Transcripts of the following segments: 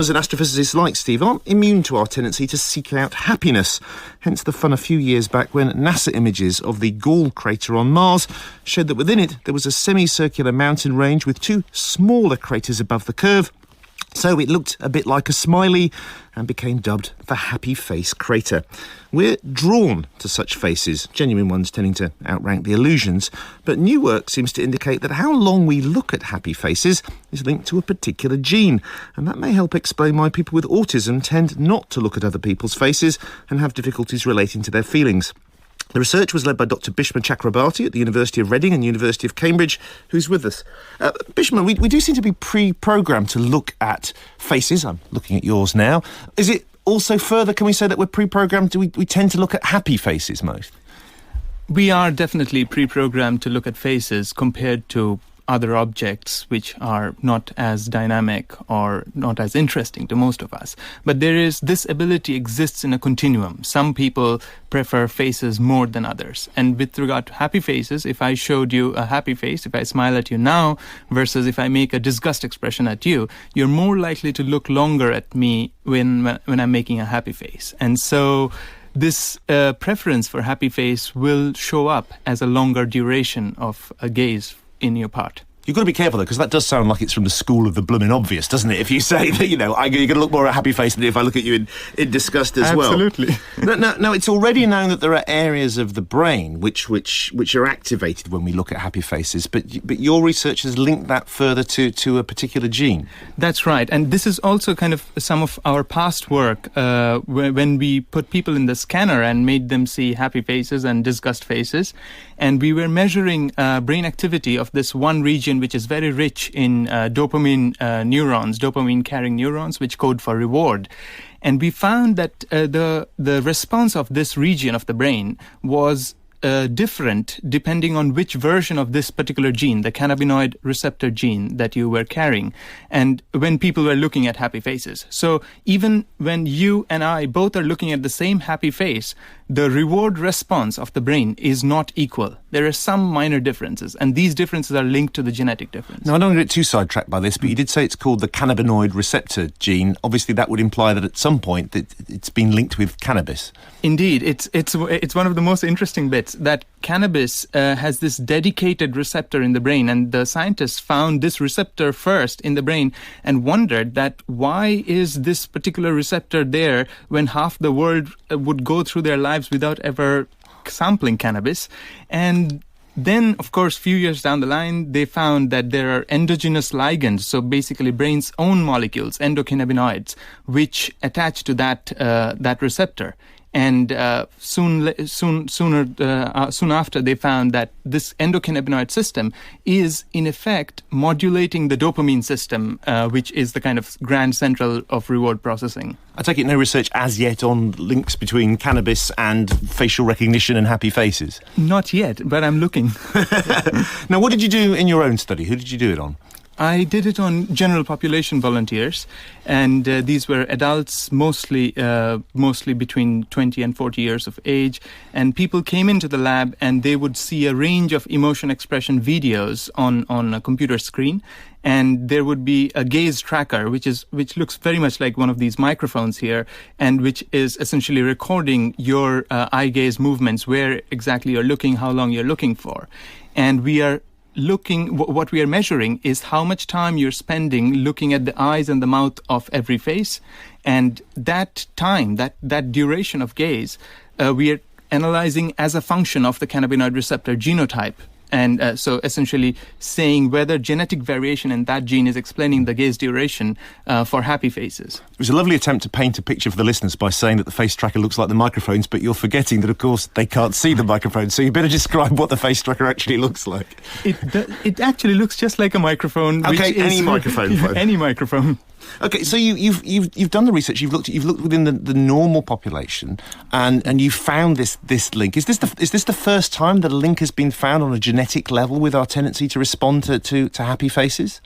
And astrophysicists like Steve aren't immune to our tendency to seek out happiness. Hence the fun a few years back when NASA images of the Gall crater on Mars showed that within it there was a semicircular mountain range with two smaller craters above the curve. So it looked a bit like a smiley and became dubbed the Happy Face Crater. We're drawn to such faces, genuine ones tending to outrank the illusions, but new work seems to indicate that how long we look at happy faces is linked to a particular gene, and that may help explain why people with autism tend not to look at other people's faces and have difficulties relating to their feelings. The research was led by Dr. Bhishma Chakrabarti at the University of Reading and University of Cambridge, who's with us. Bhishma, we do seem to be pre-programmed to look at faces. I'm looking at yours now. Is it also further, can we say that we're pre-programmed? Do we tend to look at happy faces most? We are definitely pre-programmed to look at faces compared to other objects which are not as dynamic or not as interesting to most of us. But this ability exists in a continuum. Some people prefer faces more than others. And with regard to happy faces, if I showed you a happy face, if I smile at you now versus if I make a disgust expression at you, you're more likely to look longer at me when I'm making a happy face. And so this preference for happy face will show up as a longer duration of a gaze in your part. You've got to be careful, though, because that does sound like it's from the school of the blooming obvious, doesn't it? If you say that, you're going to look more at a happy face than if I look at you in disgust as well. Absolutely. Now, it's already known that there are areas of the brain which are activated when we look at happy faces, but your research has linked that further to a particular gene. That's right. And this is also kind of some of our past work when we put people in the scanner and made them see happy faces and disgust faces. And we were measuring brain activity of this one region which is very rich in dopamine neurons, dopamine-carrying neurons, which code for reward. And we found that the response of this region of the brain was different depending on which version of this particular gene, the cannabinoid receptor gene that you were carrying, and when people were looking at happy faces. So even when you and I both are looking at the same happy face, the reward response of the brain is not equal. There are some minor differences, and these differences are linked to the genetic difference. Now, I don't want to get too sidetracked by this, but you did say it's called the cannabinoid receptor gene. Obviously, that would imply that at some point that it's been linked with cannabis. Indeed, it's one of the most interesting bits that cannabis has this dedicated receptor in the brain, and the scientists found this receptor first in the brain and wondered that why is this particular receptor there when half the world would go through their lives without ever sampling cannabis. And then, of course, a few years down the line, they found that there are endogenous ligands, so basically brain's own molecules, endocannabinoids, which attach to that receptor. And soon after, they found that this endocannabinoid system is, in effect, modulating the dopamine system, which is the kind of grand central of reward processing. I take it no research as yet on links between cannabis and facial recognition and happy faces? Not yet, but I'm looking. Now, what did you do in your own study? Who did you do it on? I did it on general population volunteers, and these were adults, mostly between 20 and 40 years of age. And people came into the lab, and they would see a range of emotion expression videos on a computer screen. And there would be a gaze tracker, which looks very much like one of these microphones here, and which is essentially recording your eye gaze movements, where exactly you're looking, how long you're looking for. And what we are measuring is how much time you're spending looking at the eyes and the mouth of every face. And that time, that duration of gaze, we are analyzing as a function of the cannabinoid receptor genotype. And so essentially saying whether genetic variation in that gene is explaining the gaze duration for happy faces. It was a lovely attempt to paint a picture for the listeners by saying that the face tracker looks like the microphones, but you're forgetting that, of course, they can't see the microphones. So you better describe what the face tracker actually looks like. It actually looks just like a microphone. Okay, any microphone. Any microphone. Okay, so you've done the research. You've looked within the normal population, and you found this link. Is this the first time that a link has been found on a genetic level with our tendency to respond to happy faces?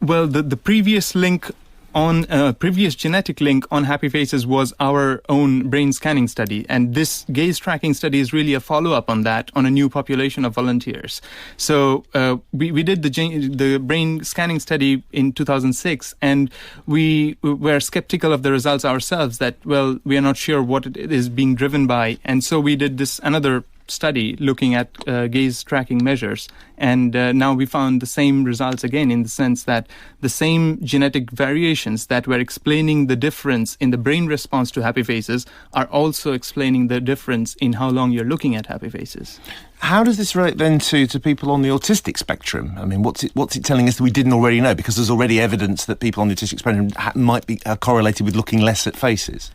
Well, the previous link on a previous genetic link on happy faces was our own brain scanning study. And this gaze tracking study is really a follow-up on that, on a new population of volunteers. So we did the brain scanning study in 2006, and we were skeptical of the results ourselves, that, well, we are not sure what it is being driven by. And so we did this another study looking at gaze tracking measures, and now we found the same results again, in the sense that the same genetic variations that were explaining the difference in the brain response to happy faces are also explaining the difference in how long you're looking at happy faces. How does this relate then to people on the autistic spectrum? I mean, what's it telling us that we didn't already know? Because there's already evidence that people on the autistic spectrum might be correlated with looking less at faces.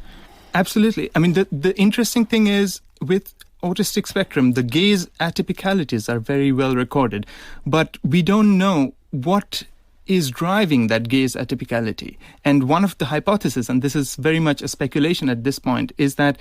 Absolutely. I mean, the interesting thing is, with autistic spectrum, the gaze atypicalities are very well recorded, but we don't know what is driving that gaze atypicality. And one of the hypotheses, and this is very much a speculation at this point, is that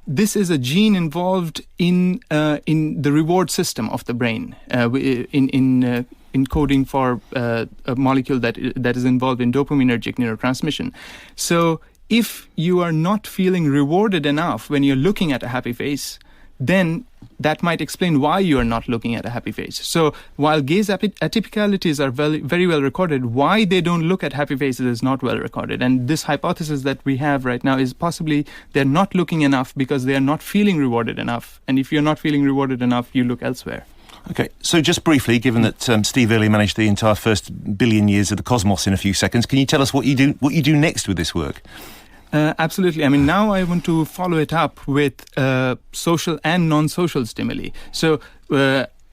this is a gene involved in the reward system of the brain, in coding for a molecule that is involved in dopaminergic neurotransmission. So if you are not feeling rewarded enough when you're looking at a happy face, then that might explain why you are not looking at a happy face. So while gaze atypicalities are very, very well recorded, why they don't look at happy faces is not well recorded. And this hypothesis that we have right now is possibly they're not looking enough because they are not feeling rewarded enough. And if you're not feeling rewarded enough, you look elsewhere. Okay, so just briefly, given that Steve Early managed the entire first billion years of the cosmos in a few seconds, can you tell us what you do next with this work? Absolutely. I mean, now I want to follow it up with social and non-social stimuli. So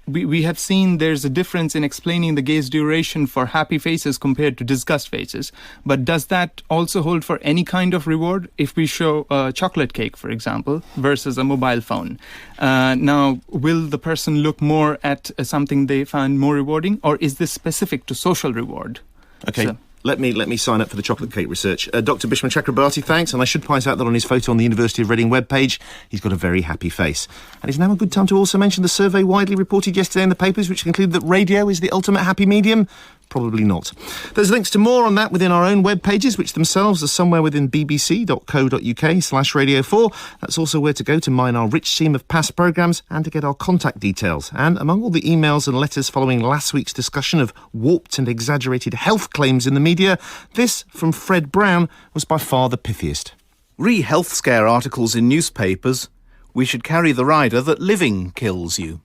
we have seen there's a difference in explaining the gaze duration for happy faces compared to disgust faces. But does that also hold for any kind of reward? If we show a chocolate cake, for example, versus a mobile phone. Now, will the person look more at something they find more rewarding, or is this specific to social reward? Okay. So, Let me sign up for the chocolate cake research. Dr. Bishma Chakrabarti, thanks. And I should point out that on his photo on the University of Reading webpage, he's got a very happy face. And it's now a good time to also mention the survey widely reported yesterday in the papers, which concluded that radio is the ultimate happy medium. Probably not. There's links to more on that within our own web pages, which themselves are somewhere within bbc.co.uk/radio4. That's also where to go to mine our rich seam of past programmes and to get our contact details. And among all the emails and letters following last week's discussion of warped and exaggerated health claims in the media, this from Fred Brown was by far the pithiest. Re-health scare articles in newspapers. We should carry the rider that living kills you.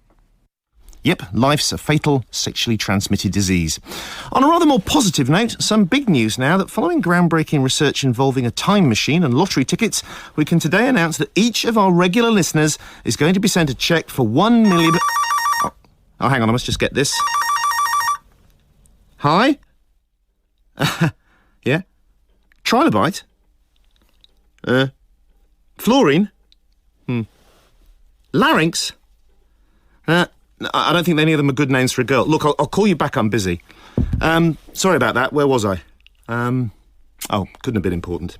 Yep, life's a fatal, sexually transmitted disease. On a rather more positive note, some big news now that following groundbreaking research involving a time machine and lottery tickets, we can today announce that each of our regular listeners is going to be sent a cheque for £1 million... Oh, hang on, I must just get this. Hi? Yeah? Trilobite? Fluorine? Larynx? I don't think any of them are good names for a girl. Look, I'll call you back, I'm busy. Sorry about that, where was I? Couldn't have been important.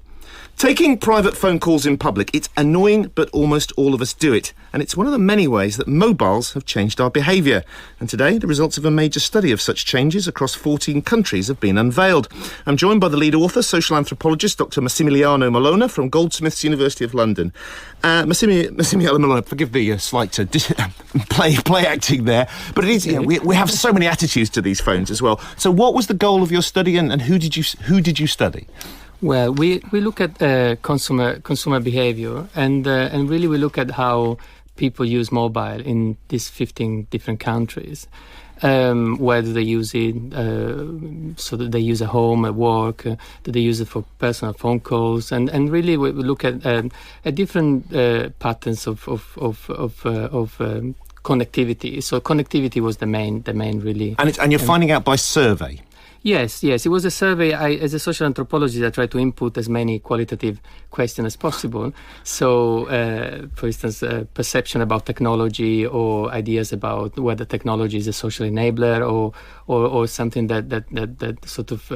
Taking private phone calls in public, it's annoying, but almost all of us do it. And it's one of the many ways that mobiles have changed our behaviour. And today, the results of a major study of such changes across 14 countries have been unveiled. I'm joined by the lead author, social anthropologist, Dr. Massimiliano Molona from Goldsmiths, University of London. Massimiliano Molona, forgive the slight play acting there, but it is, we have so many attitudes to these phones as well. So what was the goal of your study and who did you study? Well, we look at consumer behavior, and really we look at how people use mobile in these 15 different countries. Where do they use it? So that they use at home, at work? Do they use it for personal phone calls? And really we look at different patterns of connectivity. So connectivity was the main really. And you're finding out by survey. Yes. It was a survey. As a social anthropologist, I tried to input as many qualitative questions as possible. So, for instance, perception about technology or ideas about whether technology is a social enabler or something that sort of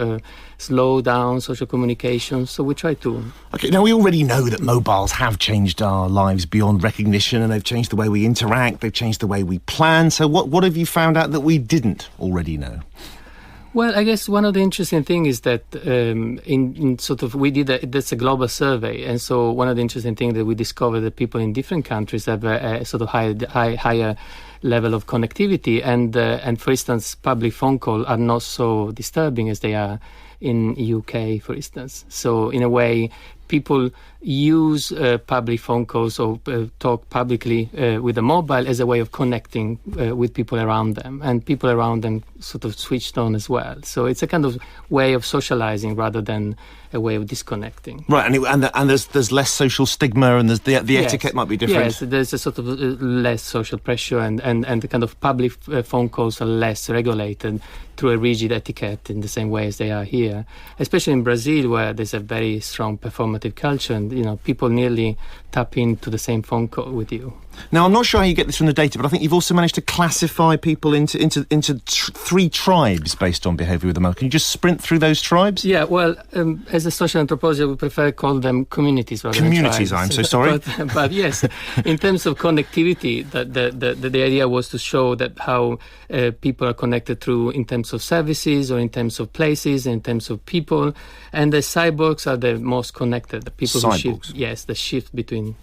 slow down social communication. So we try to... Okay, now we already know that mobiles have changed our lives beyond recognition, and they've changed the way we interact, they've changed the way we plan. So what have you found out that we didn't already know? Well, I guess one of the interesting things is that in sort of that's a global survey, and so one of the interesting things that we discovered that people in different countries have a sort of higher level of connectivity, and for instance, public phone calls are not so disturbing as they are in UK, for instance. So in a way, people use public phone calls or talk publicly with a mobile as a way of connecting with people around them, and people around them sort of switched on as well. So it's a kind of way of socializing rather than a way of disconnecting. Right, and there's less social stigma, and the Yes. etiquette might be different. Yes, there's a sort of less social pressure, and the kind of public phone calls are less regulated through a rigid etiquette in the same way as they are here, especially in Brazil, where there's a very strong performative culture, and people nearly tap into the same phone call with you. Now, I'm not sure how you get this from the data, but I think you've also managed to classify people into three tribes based on behaviour with the mobile. Can you just sprint through those tribes? Yeah, well, as a social anthropologist, I would prefer to call them communities rather Communities, than I'm tribes. so sorry. But yes, in terms of connectivity, the idea was to show that how people are connected through in terms of services or in terms of places, in terms of people, and the cyborgs are the most connected. The people who Cyborgs? shift between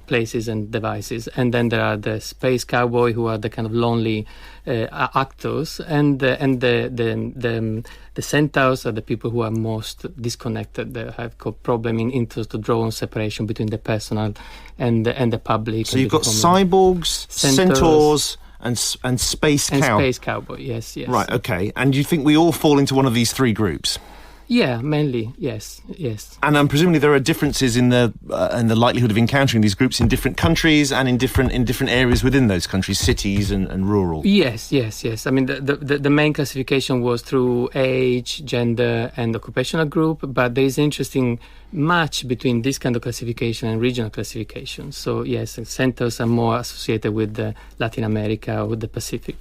places and devices, and then there are the space cowboy, who are the kind of lonely actors, and the centaurs are the people who are most disconnected. They have got problem in interest to draw on separation between the personal and the public. So you've got cyborgs, centaurs, and space cow. Space cowboy. Yes. Right. Okay. And you think we all fall into one of these three groups? Yeah, mainly, yes. And presumably there are differences in the likelihood of encountering these groups in different countries and in different areas within those countries, cities and rural. Yes. I mean, the main classification was through age, gender, and occupational group, but there is an interesting match between this kind of classification and regional classification. So yes, centers are more associated with Latin America or with the Pacific.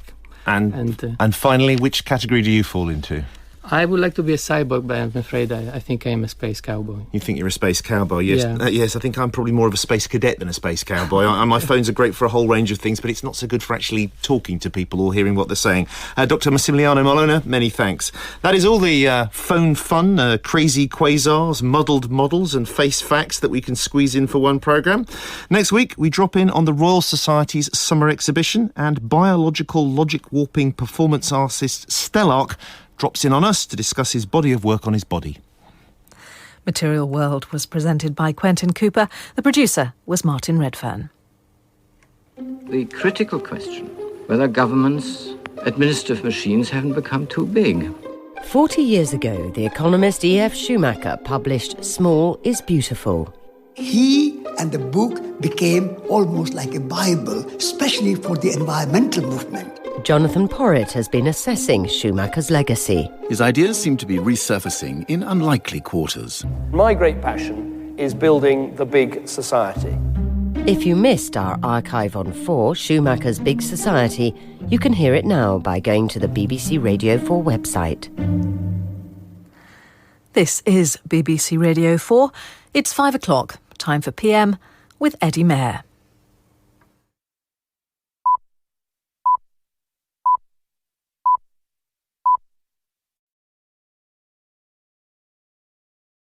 And finally, which category do you fall into? I would like to be a cyborg, but I'm afraid I think I am a space cowboy. You think you're a space cowboy? Yes. Yeah. Yes, I think I'm probably more of a space cadet than a space cowboy. My phones are great for a whole range of things, but it's not so good for actually talking to people or hearing what they're saying. Dr. Massimiliano Molona, many thanks. That is all the phone fun, crazy quasars, muddled models and face facts that we can squeeze in for one programme. Next week, we drop in on the Royal Society's summer exhibition, and biological logic warping performance artist Stellark drops in on us to discuss his body of work on his body. Material World was presented by Quentin Cooper. The producer was Martin Redfern. The critical question, whether governments, administrative machines haven't become too big. 40 years ago, the economist E.F. Schumacher published Small is Beautiful. He and the book became almost like a Bible, especially for the environmental movement. Jonathan Porritt has been assessing Schumacher's legacy. His ideas seem to be resurfacing in unlikely quarters. My great passion is building the big society. If you missed our archive on 4, Schumacher's Big Society, you can hear it now by going to the BBC Radio 4 website. This is BBC Radio 4. It's 5 o'clock, time for PM with Eddie Mair.